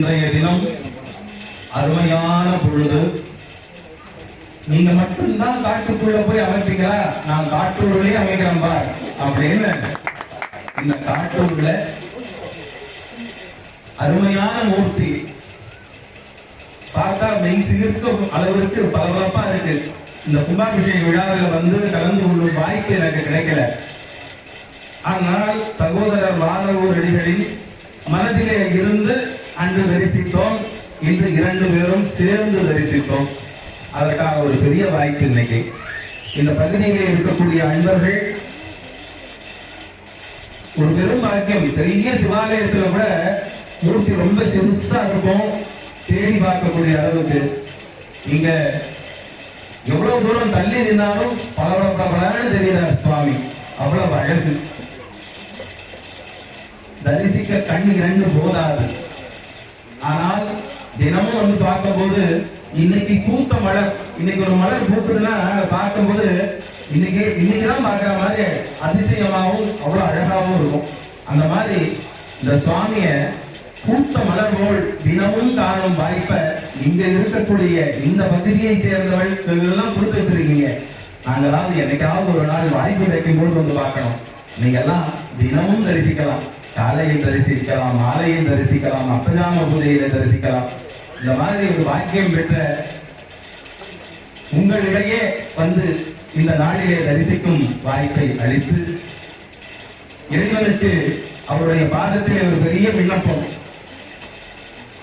இன்றைய தினம் அருமையான பொழுது. நீங்க மட்டும்தான் காட்டுக்குள்ள போய் அமைப்பீங்களா? நான் காட்டுக்குள்ளே அமைக்கிறேன் பார் அப்படின்னு இந்த காட்டுக்குள்ள அருமையான மூர்த்தி பார்த்தா மெய் சிலிர்க்கும் அளவிற்கு பரபரப்பா இருக்கு. இந்த கும்பாபிஷேக விழாவில் வந்து கலந்து கொள்ளும் வாய்ப்பு எனக்கு கிடைக்கல. ஆனால் சகோதரர் வாதவூர் அடிகளின் மனதிலே இருந்து அன்று தரிசித்தோம். இன்று இரண்டு பேரும் சேர்ந்து தரிசித்தோம். அதற்காக ஒரு பெரிய வாய்ப்பு இன்னைக்கு இந்த பகுதியிலே இருக்கக்கூடிய அன்பர்கள் ஒரு பெரும் பாக்கியம். பெரிய சிவாலயத்துல கூட மூர்த்தி ரொம்ப சிறுசா இருக்கும், தேடி பார்க்கக்கூடிய அளவுக்கு. இங்க எவ்வளவு தூரம் தள்ளி நின்னாலும் பலன்னு தெரிகிறார் சுவாமி. அவ்வளவு அழகு. தரிசிக்க கண் இரண்டு போதாது. ஆனால் தினமும் வந்து பார்க்கும் போது இன்னைக்கு பூத்த மலர், இன்னைக்கு ஒரு மலர் பூக்குதுன்னா பார்க்கும் போது இன்னைக்குதான் பார்க்கிற மாதிரி அதிசயமாகவும் அவ்வளவு அழகாகவும் இருக்கும். அந்த மாதிரி இந்த சுவாமிய பூத்த மலர் போல் தினமும் காணும் வாய்ப்பை இங்க இருக்கக்கூடிய இந்த பகுதியை சேர்ந்தவர்கள் எல்லாம் கொடுத்து வச்சிருக்கீங்க. நாங்களாவது என்னைக்காவது ஒரு நாள் வாய்ப்பு கிடைக்கும் போது வந்து பார்க்கணும். நீங்க எல்லாம் தினமும் தரிசிக்கலாம். காலையில் தரிசிக்கலாம், மாலையில் தரிசிக்கலாம், அர்த்தஜாம பூஜையில தரிசிக்கலாம். இந்த மாதிரி ஒரு பாக்கியம் பெற்ற உங்களிடையே வந்து இந்த நாளிலே தரிசிக்கும் வாய்ப்பை அளித்து இறைவனுக்கு அவருடைய பாதத்திலே ஒரு பெரிய விண்ணப்பம்.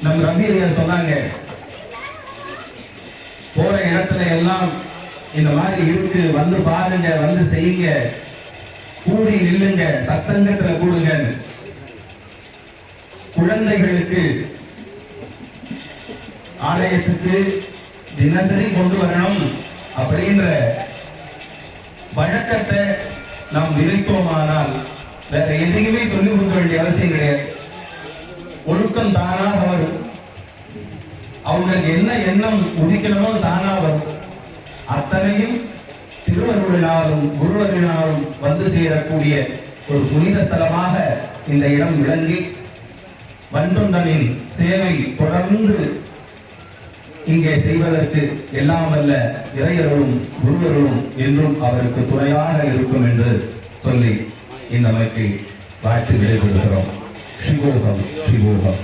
நம் ரவி சொன்னாங்க, போற இடத்துல எல்லாம் இந்த மாதிரி இருக்கு, வந்து பாருங்க, வந்து செய்யுங்க, கூடி நில்லுங்க, சத்சங்கத்துல கூடுங்க. குழந்தைகளுக்கு ஆலயத்துக்கு தினசரி கொண்டு வரணும் அப்படின்ற வழக்கத்தை நாம் விதைத்தோமானால் வேற எதையுமே சொல்லிக் கொடுக்க வேண்டிய அவசியம் கிடையாது. ஒழுக்கம் தானாக வரும். அவங்களுக்கு என்ன எண்ணம் உதிக்கணுமோ தானா வரும். அத்தனையும் திருவருளினாலும் குருவருளினாலும் வந்து சேரக்கூடிய ஒரு புனித ஸ்தலமாக இந்த இடம் விளங்கி வன்தொண்டனின் சேவை தொடர்ந்து இங்கே செய்வதற்கு எல்லாம் வல்ல இறையருளும் குருவருளும் என்றும் அவருக்கு துணையாக இருக்கும் என்று சொல்லி இந்த அமைப்பை வாழ்த்து விடைபெறுகிறோம். சிவோகம் சிவோகம்.